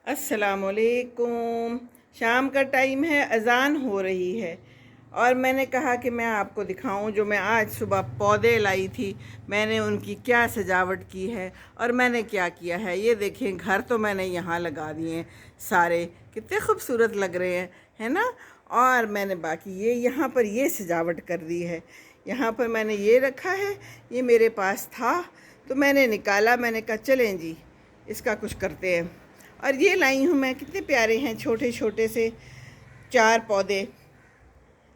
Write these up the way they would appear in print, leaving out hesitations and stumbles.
السلام علیکم۔ شام کا ٹائم ہے، اذان ہو رہی ہے اور میں نے کہا کہ میں آپ کو دکھاؤں جو میں آج صبح پودے لائی تھی، میں نے ان کی کیا سجاوٹ کی ہے اور میں نے کیا کیا ہے۔ یہ دیکھیں، گھر تو میں نے یہاں لگا دیے ہیں، سارے کتنے خوبصورت لگ رہے ہیں، ہے نا۔ اور میں نے باقی یہاں پر یہ سجاوٹ کر دی ہے۔ یہاں پر میں نے یہ رکھا ہے، یہ میرے پاس تھا تو میں نے نکالا، میں نے کہا چلیں جی اس کا کچھ کرتے ہیں۔ اور یہ لائی ہوں میں، کتنے پیارے ہیں، چھوٹے چھوٹے سے 4 پودے،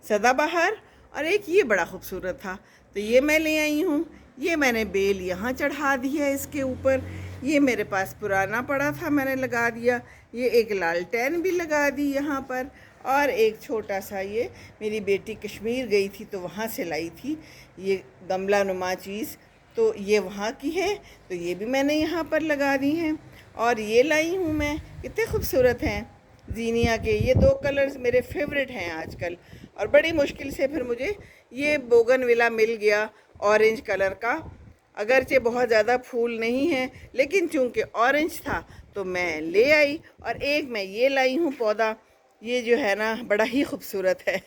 سدا بہار اور ایک یہ بڑا خوبصورت تھا، تو یہ میں لے آئی ہوں۔ یہ میں نے بیل یہاں چڑھا دی ہے اس کے اوپر، یہ میرے پاس پرانا پڑا تھا میں نے لگا دیا۔ یہ ایک لالٹین بھی لگا دی یہاں پر، اور ایک چھوٹا سا، یہ میری بیٹی کشمیر گئی تھی تو وہاں سے لائی تھی یہ گملہ نما چیز، تو یہ وہاں کی ہے، تو یہ بھی میں نے یہاں پر لگا دی ہیں۔ اور یہ لائی ہوں میں، کتنے خوبصورت ہیں زینیا کے، یہ 2 کلرز میرے فیورٹ ہیں آج کل، اور بڑی مشکل سے پھر مجھے یہ بوگن ولا مل گیا اورنج کلر کا۔ اگرچہ بہت زیادہ پھول نہیں ہیں لیکن چونکہ اورنج تھا تو میں لے آئی۔ اور ایک میں یہ لائی ہوں پودا، یہ جو ہے نا بڑا ہی خوبصورت ہے۔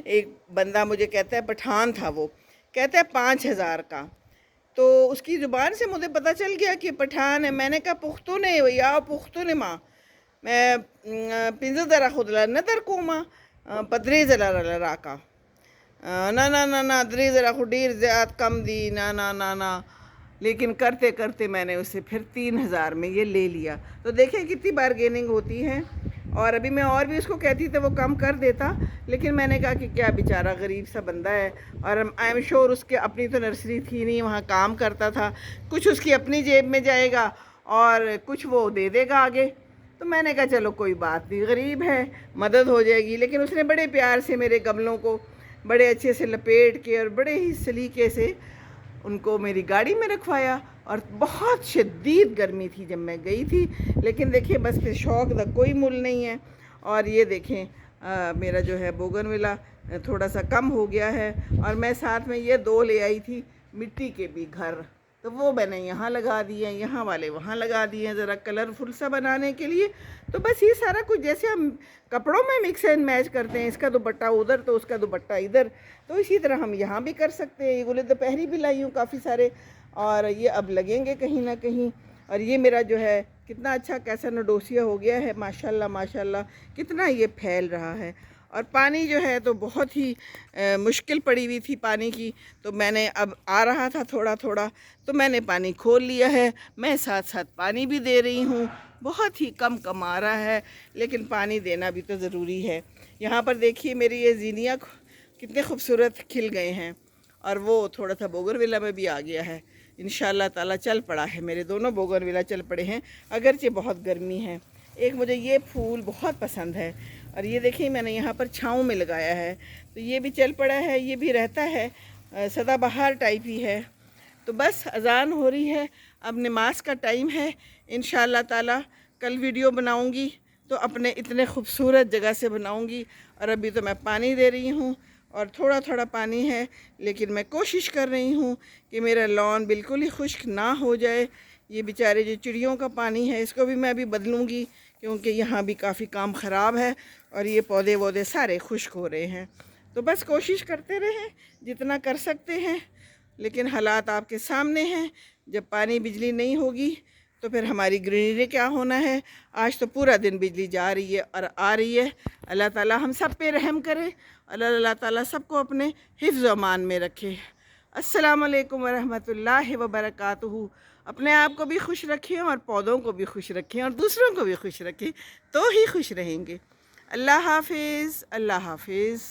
ایک بندہ مجھے کہتا ہے، پٹھان تھا وہ، کہتا ہے 5000 کا، تو اس کی زبان سے مجھے پتہ چل گیا کہ پٹھان ہے۔ میں نے کہا پختون ہے یا پختون ماں، میں پنزل درا خود نتر کو ماں پدری زلا راکا نا نا نا نا دری ذرا خڈیر زیاد کم دی نا نا نا نا، لیکن کرتے کرتے میں نے اسے پھر 3000 میں یہ لے لیا۔ تو دیکھیں کتنی بارگیننگ ہوتی ہے، اور ابھی میں اور بھی اس کو کہتی تو وہ کم کر دیتا، لیکن میں نے کہا کہ کیا بیچارہ غریب سا بندہ ہے، اور آئی ایم شور اس کے اپنی تو نرسری تھی نہیں، وہاں کام کرتا تھا، کچھ اس کی اپنی جیب میں جائے گا اور کچھ وہ دے دے گا آگے۔ تو میں نے کہا چلو کوئی بات نہیں، غریب ہے، مدد ہو جائے گی۔ لیکن اس نے بڑے پیار سے میرے گملوں کو بڑے اچھے سے لپیٹ کے اور بڑے ہی سلیقے سے ان کو میری گاڑی میں رکھوایا، اور بہت شدید گرمی تھی جب میں گئی تھی، لیکن دیکھیں بس پھر شوق کا کوئی مول نہیں ہے۔ اور یہ دیکھیں میرا جو ہے بوگن ولا تھوڑا سا کم ہو گیا ہے، اور میں ساتھ میں یہ 2 لے آئی تھی مٹی کے بھی گھر، تو وہ میں نے یہاں لگا دیے ہیں، یہاں والے وہاں لگا دیے ہیں ذرا کلرفل سا بنانے کے لیے۔ تو بس یہ سارا کچھ جیسے ہم کپڑوں میں مکس اینڈ میچ کرتے ہیں، اس کا دوپٹہ ادھر تو اس کا دوپٹہ ادھر، تو اسی طرح ہم یہاں بھی کر سکتے ہیں۔ یہ گل دوپہری بھی لائی ہوں کافی سارے، اور یہ اب لگیں گے کہیں نہ کہیں۔ اور یہ میرا جو ہے کتنا اچھا کیسا نڈوسیا ہو گیا ہے، ماشاءاللہ ماشاءاللہ، کتنا یہ پھیل رہا ہے۔ اور پانی جو ہے تو بہت ہی مشکل پڑی ہوئی تھی پانی کی، تو میں نے اب آ رہا تھا تھوڑا تھوڑا، تو میں نے پانی کھول لیا ہے، میں ساتھ ساتھ پانی بھی دے رہی ہوں۔ بہت ہی کم کم آ رہا ہے لیکن پانی دینا بھی تو ضروری ہے۔ یہاں پر دیکھیے میری یہ زینیا کتنے خوبصورت کھل گئے ہیں، اور وہ تھوڑا سا بوگن ولا میں بھی آ گیا ہے، انشاءاللہ تعالیٰ چل پڑا ہے، میرے دونوں بوگن ولا چل پڑے ہیں، اگرچہ بہت گرمی ہے۔ ایک مجھے یہ پھول بہت پسند ہے، اور یہ دیکھیں میں نے یہاں پر چھاؤں میں لگایا ہے، تو یہ بھی چل پڑا ہے، یہ بھی رہتا ہے، سدا بہار ٹائپ ہی ہے۔ تو بس اذان ہو رہی ہے، اب نماز کا ٹائم ہے، انشاءاللہ تعالیٰ کل ویڈیو بناؤں گی تو اپنے اتنے خوبصورت جگہ سے بناؤں گی۔ اور ابھی تو میں پانی دے رہی ہوں، اور تھوڑا تھوڑا پانی ہے، لیکن میں کوشش کر رہی ہوں کہ میرا لان بالکل ہی خشک نہ ہو جائے۔ یہ بیچارے جو چڑیوں کا پانی ہے اس کو بھی میں ابھی بدلوں گی، کیونکہ یہاں بھی کافی کام خراب ہے، اور یہ پودے وودے سارے خشک ہو رہے ہیں۔ تو بس کوشش کرتے رہیں جتنا کر سکتے ہیں، لیکن حالات آپ کے سامنے ہیں، جب پانی بجلی نہیں ہوگی تو پھر ہماری گرینری کیا ہونا ہے۔ آج تو پورا دن بجلی جا رہی ہے اور آ رہی ہے، اللہ تعالیٰ ہم سب پہ رحم کرے، اللہ تعالیٰ سب کو اپنے حفظ و امان میں رکھے۔ السلام علیکم ورحمۃ اللہ وبرکاتہ۔ اپنے آپ کو بھی خوش رکھیں اور پودوں کو بھی خوش رکھیں اور دوسروں کو بھی خوش رکھیں، تو ہی خوش رہیں گے۔ اللہ حافظ، اللہ حافظ۔